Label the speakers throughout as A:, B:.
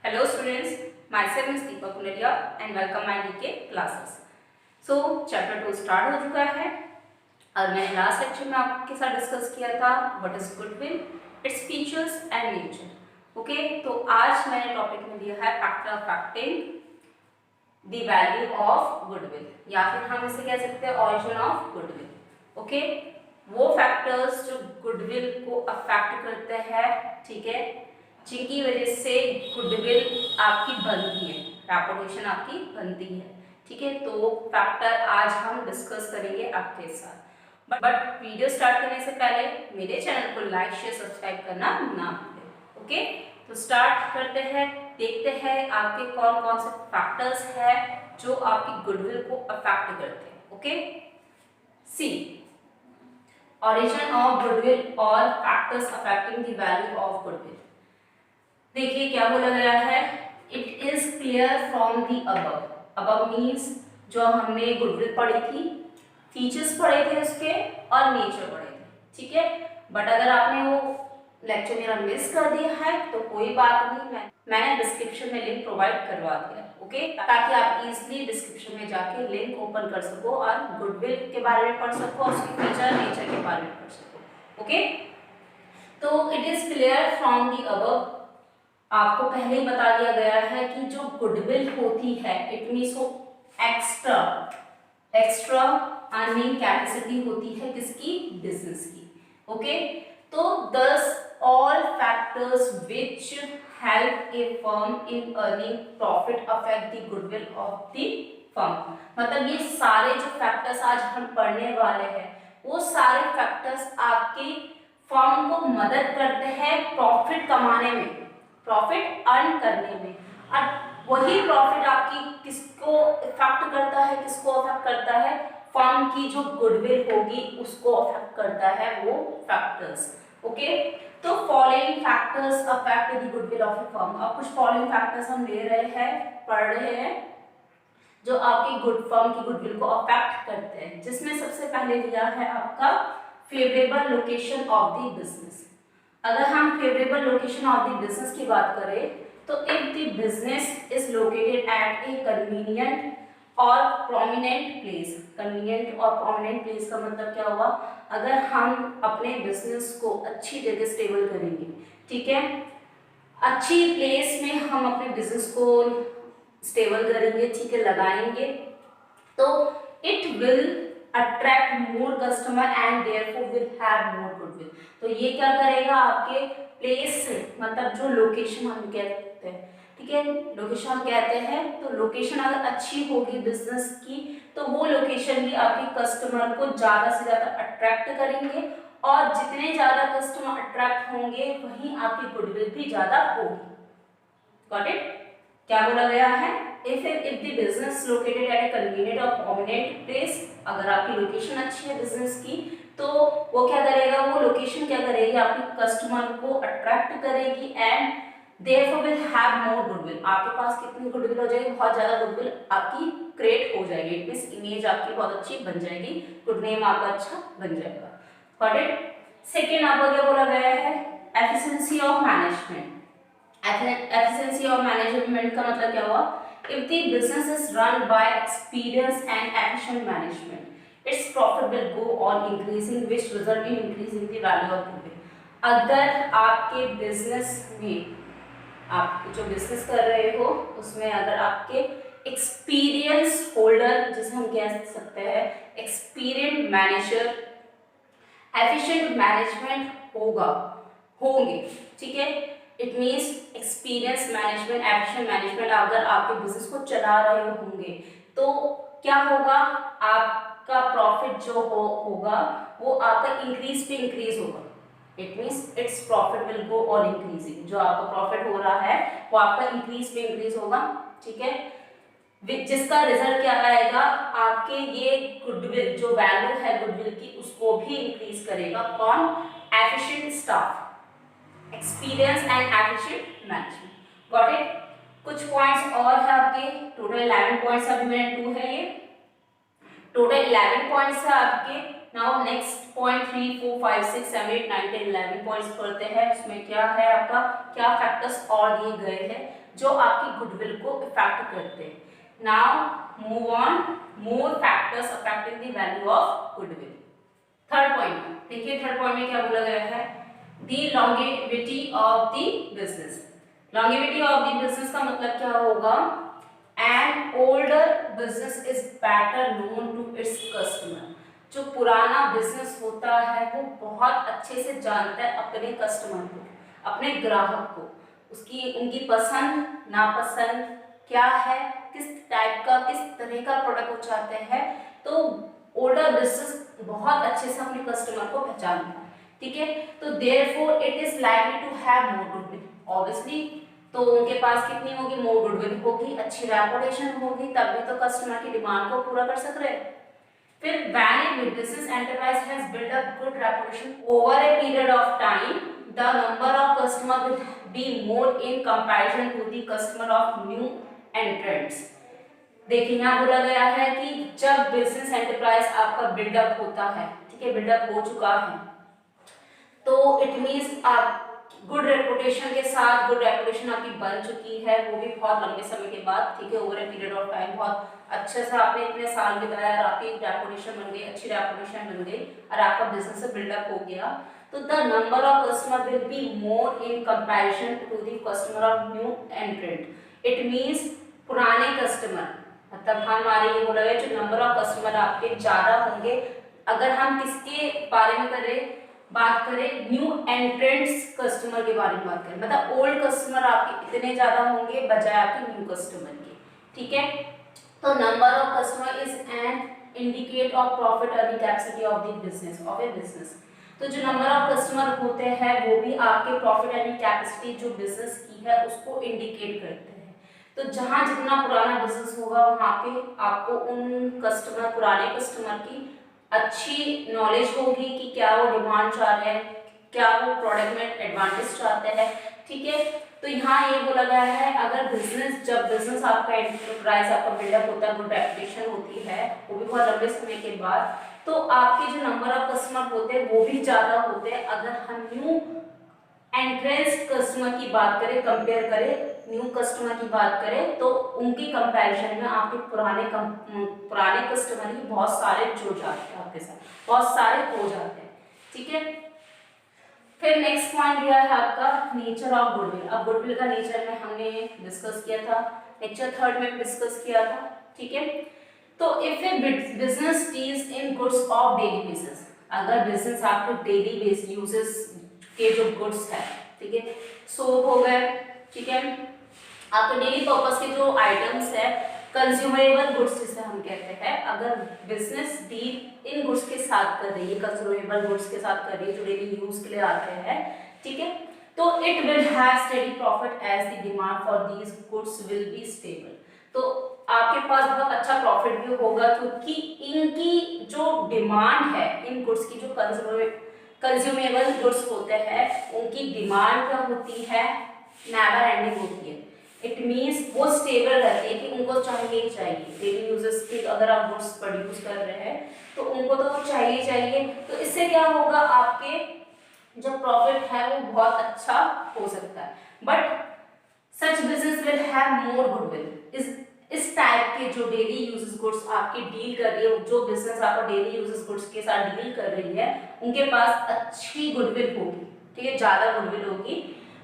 A: Hello students, myself is Deepak Guleria and welcome my DK classes. So chapter 2 start हो चुका है और मैंने लास्ट लेक्चर में आपके साथ डिस्कस किया था what is goodwill, its features and nature. Okay, तो आज मैंने टॉपिक में दिया है factor affecting the value of goodwill, या फिर हम इसे कह सकते हैं ऑरिजिन ऑफ गुडविल। ओके, वो फैक्टर्स जो गुडविल को अफेक्ट करते हैं, ठीक है, जिनकी वजह से गुडविल आपकी बनती है, रेपुटेशन आपकी बनती है, ठीक है। तो वो फैक्टर आज हम डिस्कस करेंगे आपके साथ। बट वीडियो स्टार्ट करने से पहले मेरे चैनल को लाइक शेयर सब्सक्राइब करना ना भूलें। ओके, तो स्टार्ट करते हैं, देखते हैं आपके कौन कौन से फैक्टर्स हैं जो आपकी गुडविल को अफेक्ट करते हैं। Okay, see origin of goodwill और factors affecting the value of goodwill। देखिए क्या बोला गया है, it is clear from the above. Above means जो हमने गुडविल पढ़ी थी, फीचर्स पढ़े थे उसके और नेचर पढ़े थे, ठीक है। बट अगर आपने वो लेक्चर मेरा मिस कर दिया है तो कोई बात नहीं, मैंने डिस्क्रिप्शन में लिंक प्रोवाइड करवा दिया, ओके, ताकि आप इजीली डिस्क्रिप्शन में जाके लिंक ओपन कर सको और गुडविल के बारे में पढ़ सको और उसके फीचर नेचर के बारे में पढ़ सको। ओके, तो it is clear from the above, आपको पहले ही बता दिया गया है कि जो गुडविल होती है इट मीन्स वो एक्स्ट्रा अर्निंग कैपेसिटी होती है किसकी, बिजनेस की। ओके, तो दस all factors which help A firm in earning profit affect the goodwill of the firm. मतलब ये सारे जो फैक्टर्स आज हम पढ़ने वाले हैं वो सारे फैक्टर्स आपकी फर्म को मदद करते हैं प्रॉफिट कमाने में, प्रॉफिट अर्न करने में। और वही प्रॉफिट आपकी किसको इफेक्ट करता है, किसको अफेक्ट करता है, फर्म की जो गुडविल होगी उसको अफेक्ट करता है वो फैक्टर्स। ओके, तो following factors affect the goodwill of A firm. अब कुछ फॉलोइंग फैक्टर्स हम ले रहे हैं, पढ़ रहे हैं, जो आपकी फर्म की गुडविल को अफेक्ट करते हैं, जिसमें सबसे पहले दिया है आपका favourable location of the business. अगर हम favourable location of the business की बात करें तो if the business is located at A convenient और प्रोमिनेंट प्लेस। कन्वीनियंट और प्रोमिनेंट प्लेस का मतलब क्या हुआ, अगर हम अपने बिजनेस को अच्छी जगह स्टेबल करेंगे, ठीक है, अच्छी प्लेस में हम अपने बिजनेस को स्टेबल करेंगे, ठीक है, लगाएंगे, तो it will attract more customer and therefore will have more goodwill. तो ये क्या करेगा, आपके प्लेस से, मतलब जो लोकेशन हम कहते हैं, ठीक है, लोकेशन हम कहते हैं, तो लोकेशन अगर अच्छी होगी बिजनेस की तो वो लोकेशन भी आपके कस्टमर को ज्यादा से ज्यादा अट्रैक्ट करेंगे, और जितने ज्यादा कस्टमर अट्रैक्ट होंगे वहीं आपकी गुडविल भी ज्यादा होगी। Got it? क्या बोला गया है, if the business located at a convenient or prominent place, अगर आपकी लोकेशन अच्छी है बिजनेस की तो वो क्या करेगा, वो लोकेशन क्या करेगी, आपके कस्टमर को अट्रैक्ट करेगी and therefore will have more goodwill। आपके पास कितनी गुडविल हो जाएगी, बहुत ज्यादा गुडविल आपकी क्रिएट हो जाएगी, इट मींस इमेज आपकी बहुत अच्छी बन जाएगी, गुड नेम आपका अच्छा बन जाएगा। Got it? सेकंड आपको क्या बोला गया है, efficiency of management. Efficiency of management का मतलब क्या हुआ, if the business is run by experienced and efficient management, its profit will go on increasing, which result in increasing the value of goodwill। अगर आपके बिजनेस में, आप जो business कर रहे हो उसमें अगर आपके एक्सपीरियंस होल्डर, जिसे हम कह सकते हैं एक्सपीरियंस मैनेजर, एफिशिएंट मैनेजमेंट होंगे, ठीक है, it means experience management, efficient management, अगर आपके बिजनेस को चला रहे होंगे तो क्या होगा, आपका प्रॉफिट जो होगा वो आपका इंक्रीज पे इंक्रीज होगा, it means its profit will go on increasing. जो आपका प्रॉफिट हो रहा है वो आपका इंक्रीज पे इंक्रीज होगा, ठीक है, जिसका रिजल्ट क्या आएगा, आपके ये गुडविल जो वैल्यू है गुडविल की उसको भी इंक्रीज करेगा। कौन? Efficient staff, experience and efficient management. Got it? कुछ पॉइंट्स और है आपके, टोटल 11 पॉइंट्स, अभी मैंने 2 है, ये टोटल 11 पॉइंट्स है आपके। नाउ नेक्स्ट पॉइंट 3 4 5 6 7 8 9 10 11 पॉइंट्स पढ़ते हैं। उसमें क्या है आपका, क्या फैक्टर्स और दिए गए हैं जो आपकी गुडविल को इफेक्ट करते हैं। Now move on, more factors affecting the value of goodwill. Third point देखिए, थर्ड पॉइंट में क्या बोला गया है, the longevity of the business. Longevity of the business का मतलब क्या होगा, an older business is better known to its customer. जो पुराना बिजनेस होता है वो बहुत अच्छे से जानता है अपने कस्टमर को, अपने ग्राहक को, उसकी उनकी पसंद नापसंद क्या है, किस टाइप का किस तरह का प्रोडक्ट वो चाहते हैं। तो ओल्डर बिजनेस बहुत अच्छे से अपने कस्टमर को पहचानता है, ठीक है। तो therefore it is likely to have more goodwill, obviously तो उनके पास कितनी होगी, मोर गुडविल होगी, अच्छी रेपुटेशन होगी, तभी तो कस्टमर की डिमांड को पूरा कर सक रहे हैं। फिर when a business enterprise has built up good reputation over a period of time, the number of customer will be more in comparison to the customer of new entrants। देखिए यहाँ बोला गया है कि जब बिजनेस एंटरप्राइज आपका buildup होता है, ठीक है, बिल्डअप हो चुका है, तो इट मीन्स आप गुड रेपुटेशन के साथ, गुड रेपुटेशन आपकी बन चुकी है, वो भी बहुत लंबे समय के बाद, ठीक है, over a period of time, बहुत अच्छे से आपने इतने साल बिताया और आपकी रेपुटेशन बन गई, अच्छी रेपुटेशन बन गई और आपका बिजनेस बिल्डअप हो गया, तो the number of customer will be more in comparison to the customer of new entrant. It means पुराने कस्टमर, मतलब हमारे ये बोला गया जो नंबर ऑफ कस्टमर आपके ज्यादा होंगे। अगर हम किसके बारे में बात करें न्यू एंट्रेंट्स कस्टमर के बारे में बात करें, मतलब ओल्ड कस्टमर आपके इतने ज्यादा होंगे बजाय आपके न्यू कस्टमर के, ठीक है। तो number of customer is an indicate of profit earning capacity of the business, of a business. तो जो नंबर ऑफ कस्टमर होते हैं वो भी आपके प्रॉफिट अर्निंग कैपेसिटी जो बिजनेस की है उसको इंडिकेट करते हैं। तो जहां जितना पुराना बिजनेस होगा वहां पे आपको उन कस्टमर, पुराने कस्टमर की अच्छी नॉलेज होगी कि क्या वो डिमांड चाह रहे हैं, क्या वो प्रोडक्ट में एडवांटेज चाहते हैं, ठीक है। तो यहाँ ये बोला गया है अगर जब बिजनेस आपका एंटरप्राइज आपका बिल्डअप होता है, गुड रेपुटेशन होती है, वो भी बहुत लंबे समय के बाद, तो आपके जो नंबर ऑफ कस्टमर होते हैं वो भी ज्यादा होते हैं। अगर हम न्यू एंट्रेंस कस्टमर की बात करें, कंपेयर करें न्यू कस्टमर की बात करें, तो उनकी कंपैरिजन में आपके पुराने कस्टमर ही बहुत सारे जुड़ जाते हैं आपके साथ, बहुत सारे हो जाते हैं, ठीक है। फिर नेक्स्ट पॉइंट दिया है आपका नेचर ऑफ गुडविल। अब गुडविल का नेचर में हमने डिस्कस किया था, लेक्चर 3 में डिस्कस किया था, ठीक है। तो if A business deals in goods of daily basis, अगर बिजनेस आपके डेली बेस यूजेस के जो गुड्स है, ठीक है, सोप हो गए, ठीक है, आपके डेली पर्पस के जो आइटम्स है, कंज्यूमेबल गुड्स जिसे हम कहते हैं, अगर बिजनेस डील इन गुड्स के साथ कर रही है, कंज्यूमेबल गुड्स के साथ कर रही है जो डेली यूज के लिए आते हैं, ठीक है, तो it will have steady profit as the demand for these goods will be stable. तो आपके पास बहुत अच्छा प्रॉफिट भी होगा क्योंकि इनकी जो डिमांड है, इन गुड्स की जो कंज्यूमेबल गुड्स होते हैं उनकी डिमांड क्या होती है, नेवर एंडिंग होती है। इट मीन्स वो स्टेबल रहती है कि उनको चाहिए ही चाहिए, डेली यूजेस की अगर आप गुड्स प्रोड्यूस कर रहे हैं तो उनको तो चाहिए चाहिए। तो इससे क्या होगा, आपके जो प्रॉफिट है वो बहुत अच्छा हो सकता है। But such business will have more goodwill. इस टाइप के जो डेली यूजेस गुड्स आपकी डील कर रही है, जो बिजनेस आपका डेली यूजेस गुड्स के साथ डील कर रही है, उनके पास अच्छी गुडविल होगी, ठीक है, ज्यादा गुडविल होगी।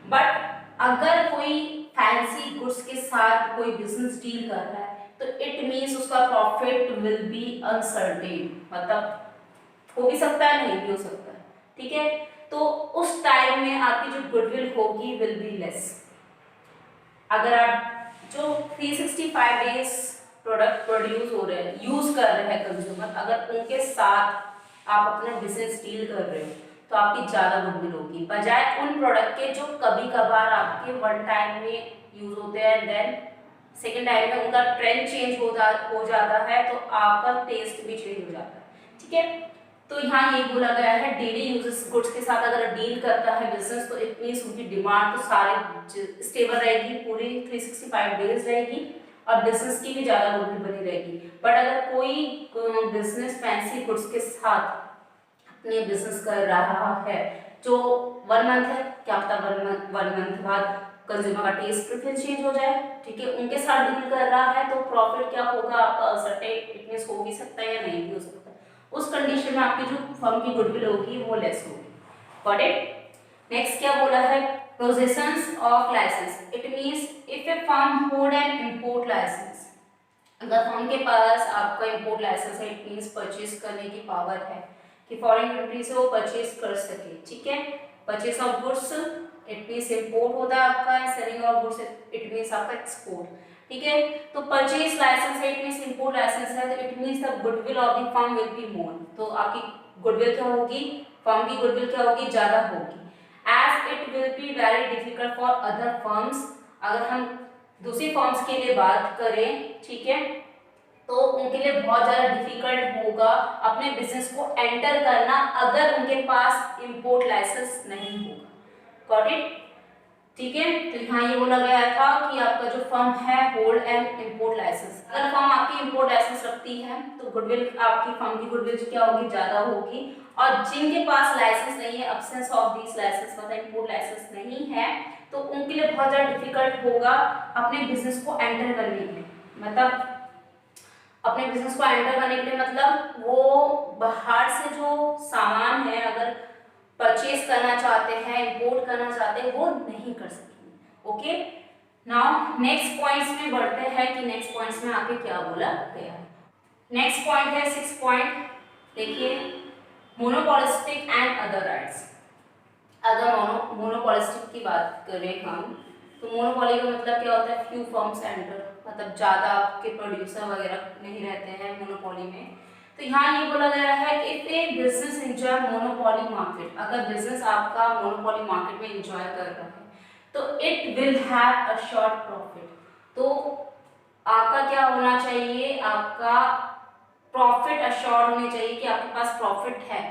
A: बट अगर कोई फैंसी गुड्स के साथ कोई बिजनेस डील कर रहा है तो इट मीन्स उसका प्रॉफिट विल बी अनसर्टेन, मतलब हो भी सकता है नहीं भी हो सकता है, ठीक है। तो उस टाइम में आपकी जो गुडविल होगी विल बी लेस। अगर आप जो 365 डेज प्रोडक्ट प्रोड्यूस हो रहे हैं, यूज कर रहे हैं कंज्यूमर, अगर उनके साथ आप अपना बिजनेस डील कर रहे हो तो आपकी ज्यादा गुडविल होगी बजाय उन प्रोडक्ट के जो कभी कभार आपके वन टाइम में यूज होते हैं, देन सेकेंड टाइम में उनका ट्रेंड चेंज हो जाता है तो आपका टेस्ट भी चेंज हो जाता है, ठीक है। तो यहाँ ये बोला गया है डेली यूजेस गुड्स के साथ अगर डील करता है बिजनेस तो इट मीन्स उनकी डिमांड तो सारे स्टेबल रहेगी, पूरी 365 डेज रहेगी और बिजनेस की भी ज्यादा गुडविल बनी रहेगी। बट अगर कोई बिजनेस फैंसी गुड्स के साथ अपने बिजनेस कर रहा है जो 1 मंथ है, क्या पता 1 मंथ बाद कंज्यूमर का टेस्ट प्रेफरेंस चेंज हो जाए, ठीक है, उनके साथ डील कर रहा है तो प्रॉफिट क्या होगा आपका सर्टेन इटनेस हो भी सकता है या नहीं भी हो सकता है। उस कंडीशन में आपकी जो फर्म की गुडविल होगी वो लेस होगी। Got it. नेक्स्ट क्या बोला है, possessions of license. It means if a firm hold an import license, अगर फर्म के पास आपका इंपोर्ट लाइसेंस है, इट मींस परचेज करने की पावर है कि फॉरेन कंट्री से वो परचेज कर सके, ठीक है। Purchase of goods it means import होता है आपका, selling of goods it means आपका एक्सपोर्ट, ठीक है। तो परचेज लाइसेंस है, इट मींस इंपोर्ट लाइसेंस है, तो it means the goodwill of the firm will be मोर, तो आपकी गुडविल क्या होगी, फर्म की गुडविल क्या होगी, ज्यादा होगी। As it will be very difficult for other firms, अगर हम दूसरी फर्म्स के लिए बात करें, ठीक है, तो उनके लिए बहुत ज़्यादा डिफिकल्ट होगा अपने बिजनेस को एंटर करना अगर उनके पास इंपोर्ट लाइसेंस नहीं होगा। गॉट इट, ठीक है। तो यहाँ ये बोला गया था कि आपका जो फर्म है होल्ड एन इंपोर्ट लाइसेंस, अगर फर्म आपकी इंपोर्ट लाइसेंस रखती है तो गुडविल आपकी फर्म की गुडविल क्या होगी, ज़्यादा होगी। और जिनके पास लाइसेंस नहीं है, अब्सेंस ऑफ दिस लाइसेंस मतलब इंपोर्ट लाइसेंस नहीं है, तो उनके लिए बहुत ज़्यादा डिफिकल्ट होगा अपने बिजनेस को एंटर करने के लिए, मतलब अपने बिजनेस को एंटर करने के लिए, मतलब वो बाहर से जो सामान है अगर परचेज करना चाहते हैं, इंपोर्ट करना चाहते हैं, वो नहीं कर सकेंगे। ओके, नाउ नेक्स्ट पॉइंट्स में बढ़ते हैं कि नेक्स्ट पॉइंट्स में आगे क्या बोला गया है। नेक्स्ट पॉइंट है 6 पॉइंट, देखिए, मोनोपोलिस्टिक एंड अदर राइट्स। अगर मोनोपोलिस्टिक की बात करें हम, तो मोनोपोली का मतलब क्या होता है, फ्यू फर्म्स एंटर, मतलब ज़्यादा आपके प्रोड्यूसर वगैरह नहीं रहते हैं मोनोपोली में। तो यहाँ ये बोला गया है if A business enjoy monopoly market, अगर बिजनेस आपका मोनोपोली मार्केट में एंजॉय कर रहा है तो it will have a short profit, तो आपका क्या होना चाहिए, आपका प्रॉफिट अश्योर्ड होने चाहिए कि आपके पास प्रॉफिट है,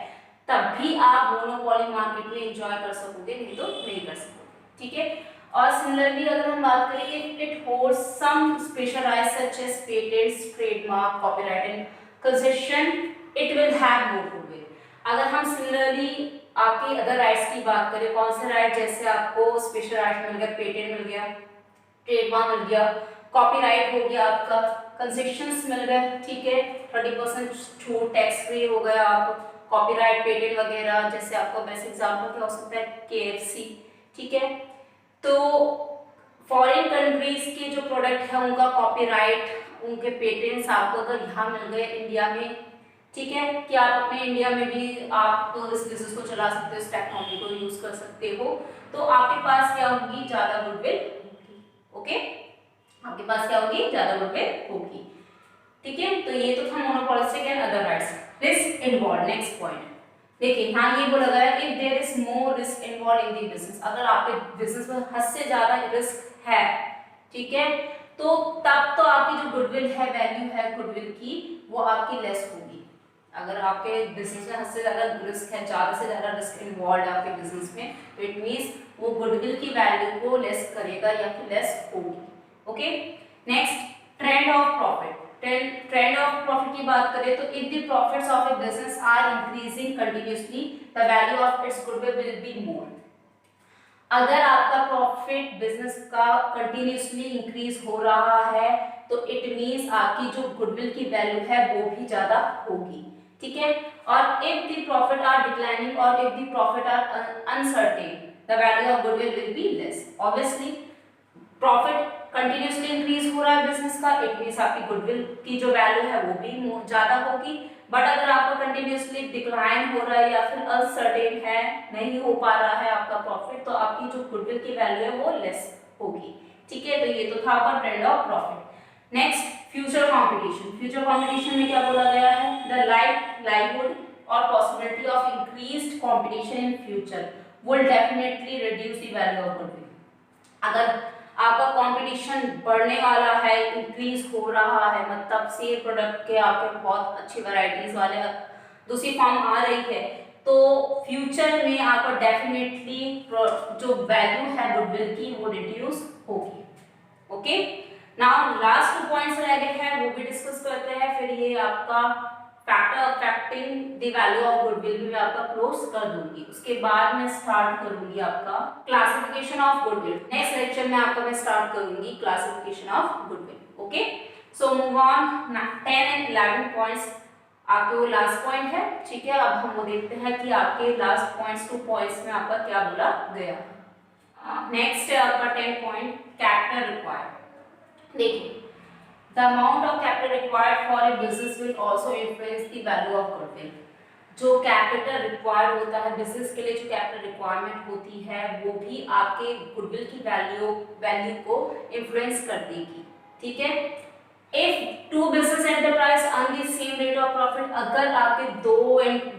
A: तभी आप मोनोपोली मार्केट में एंजॉय कर सकोगे, नहीं तो नहीं कर सकोगे, ठीक है। और सिमिलरली अगर हम बात करें कि it holds some specialized such as patents, trademark, copyright and concession, it will have more goodwill. अगर हम सिमिलरली आपकी अदर राइट्स की बात करें, कौन से राइट, जैसे आपको स्पेशल राइट मिल गया, पेटेंट मिल गया, ट्रेडमार्क मिल गया, कॉपीराइट हो गया आपका, कंसेशंस मिल गए, ठीक है, 30% छूट, टैक्स फ्री हो गया आप, कॉपीराइट, पेटेंट वगैरह, जैसे आपका बेस्ट एग्जांपल क्या हो सकता है, KFC, ठीक है। तो फॉरेन कंट्रीज के जो प्रोडक्ट है उनका कॉपीराइट, उनके पेटेंट्स आपको अगर यहाँ मिल गए इंडिया में, ठीक है, कि आप अपने इंडिया में भी आप इस बिजनेस को चला सकते हो, इस टेक्नोलॉजी को यूज कर सकते हो, तो आपके पास क्या होगी, ज्यादा गुडविल होगी। ओके, आपके पास क्या होगी, ज्यादा गुडविल होगी, ठीक है। तो ये तो था monopolistic and other rights. Risk involve, next point देखिए, हाँ ये बोला गया if there is more risk involve in the business, अगर आपके बिजनेस में हद से ज्यादा रिस्क है, ठीक है, तो तब तो आपकी जो गुडविल है, वैल्यू है गुडविल की, वो आपकी लेस होगी। अगर आपके बिजनेस में हद से ज्यादा रिस्क है, ज्यादा से ज्यादा रिस्क इन्वॉल्व है आपके बिजनेस में, तो इट मींस वो गुडविल की वैल्यू को लेस करेगा या फिर लेस होगी। Okay, next trend of profit. Trend of profit की बात करें तो if the profits of a business are increasing continuously the value of its goodwill will be more. अगर आपका प्रॉफिट बिजनेस का कंटिन्यूअसली इंक्रीज हो रहा है तो इट मींस आपकी जो गुडविल की वैल्यू है वो भी ज्यादा होगी, ठीक है। और if the profit are declining और if the profit are uncertain the value of goodwill will be less. Obviously profit continuously increase हो रहा है बिजनेस का, इट मींस आपकी गुडविल की जो वैल्यू है वो भी ज्यादा होगी। बट अगर आपका कंटिन्यूअसली डिक्लाइन हो रहा है या फिर अनसर्टेन है, नहीं हो पा रहा है आपका प्रॉफिट, तो आपकी जो गुडविल की वैल्यू है वो लेस होगी, ठीक है। तो ये तो था आपका trend of profit. Next future competition. Future competition में क्या बोला गया है, द लाइवलीहुड और possibility of increased competition in future will definitely reduce the value of goodwill. अगर आपका कंपटीशन बढ़ने वाला है, इंक्रीज हो रहा है, मतलब सेम प्रोडक्ट के आपके बहुत अच्छी वैरायटीज वाले दूसरी फॉर्म आ रही है, तो फ्यूचर में आपका डेफिनेटली जो वैल्यू है गुडविल की वो रिड्यूस होगी। ओके, नाउ लास्ट 2 पॉइंट्स रह गए हैं, वो भी डिस्कस करते हैं, फिर ये आपका factor affecting the value of goodwill भी मैं आपका क्लोज कर दूंगी। उसके बाद मैं स्टार्ट करूंगी आपका classification of goodwill. Next lecture में आपका मैं स्टार्ट करूंगी classification of goodwill. Okay, so move on 10 and 11 points आपके वो लास्ट पॉइंट है। ठीक है, अब हम वो देखते हैं कि आपके लास्ट पॉइंट्स 2 पॉइंट्स में आपका क्या बोला गया। नेक्स्ट है आपका 10 पॉइंट कैपिटल रिक्वायर्ड। देखिए, the amount of capital required for a business will also influence the value of goodwill। जो कैपिटल रिक्वायर्ड होता है बिजनेस के लिए, जो कैपिटल रिक्वायरमेंट होती है वो भी आपके गुडविल की वैल्यू को इन्फ्लुएंस कर देगी। ठीक है, if two business enterprise earn the same rate of profit, अगर आपके दो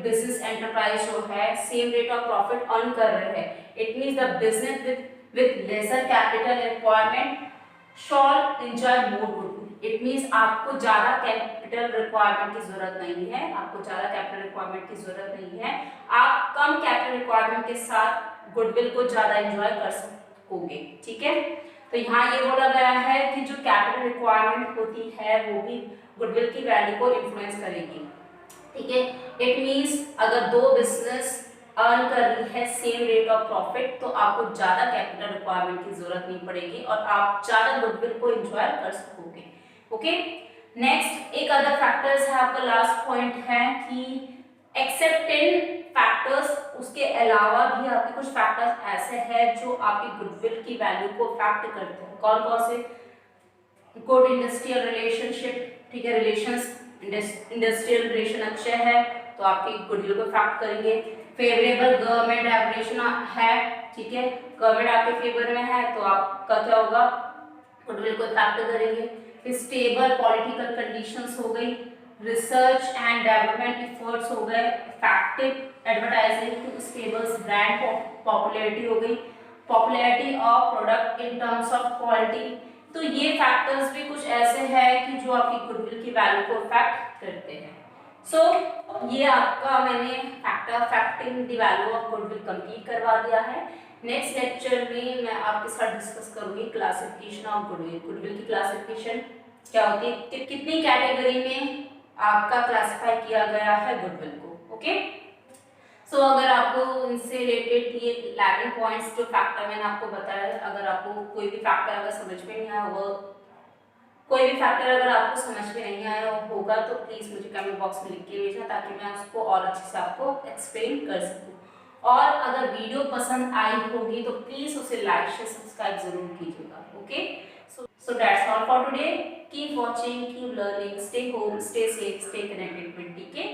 A: बिजनेस एंटरप्राइज जो है same rate of profit earn कर रहे हैं, it means the business with lesser capital requirement shall enjoy more goodwill. It means आपको ज्यादा कैपिटल रिक्वायरमेंट की जरूरत नहीं है, आपको ज्यादा कैपिटल रिक्वायरमेंट की जरूरत नहीं है, आप कम कैपिटल रिक्वायरमेंट के साथ गुडविल को ज्यादा एंजॉय कर सकोगे। ठीक है, तो यहाँ ये बोला गया है कि जो कैपिटल रिक्वायरमेंट होती है वो भी गुडविल की वैल्यू को इन्फ्लुएंस करेगी। ठीक है, इट मींस अगर दो बिजनेस अर्न कर रही है सेम रेट ऑफ प्रॉफिट तो आपको ज्यादा कैपिटल रिक्वायरमेंट की जरूरत नहीं पड़ेगी और आप ज्यादा गुडविल को एंजॉय कर सकोगे। ओके, नेक्स्ट एक अदर फैक्टर्स है आपका लास्ट पॉइंट है कि एक्सेप्ट 10 फैक्टर्स, उसके अलावा भी आपके कुछ फैक्टर्स ऐसे हैं जो आपकी गुडविल की वैल्यू को अफेक्ट करते हैं। कौन कौन से? Good industrial relationship. ठीक है, रिलेशंस इंडस्ट्रियल रिलेशन अच्छे है तो आपकी गुडविल को अफेक्ट करेंगे। फेवरेबल गवर्नमेंट रेगुलेशन है, ठीक है, गवर्नमेंट आपके फेवर में है तो आपका क्या होगा, गुडविल को अफेक्ट करेंगे। स्टेबल पॉलिटिकल कंडीशंस हो गई, रिसर्च एंड डेवलपमेंट एफर्ट्स हो गए, effective advertising to stable brand popularity हो गई, popularity of product in terms of quality. तो ये फैक्टर्स भी कुछ ऐसे हैं कि जो आपकी गुडविल की वैल्यू को अफेक्ट करते हैं। सो ये आपका मैंने factor affecting the value of goodwill complete करवा दिया है। नेक्स्ट लेक्चर में मैं आपके साथ डिस्कस करूंगी क्लासिफिकेशन ऑफ गुडविल। गुडविल की क्लासिफिकेशन क्या होती है, कितनी कैटेगरी में आपका क्लासिफाई किया गया है गुडविल को। ओके, सो अगर आपको इनसे रिलेटेड ये 11 पॉइंट्स जो फैक्टर मैंने आपको बताया, अगर आपको कोई भी फैक्टर अगर समझ में नहीं आया वो कोई भी फैक्टर अगर आपको समझ में नहीं आया होगा तो प्लीज़ मुझे कमेंट बॉक्स में लिख के भेजना ताकि मैं उसको और अच्छे से आपको एक्सप्लेन कर सकूँ। और अगर वीडियो पसंद आई होगी तो प्लीज़ उसे लाइक शेयर सब्सक्राइब जरूर कीजिएगा। Okay, so that's all for today. Keep watching, keep learning, stay home, stay safe, stay connected with DK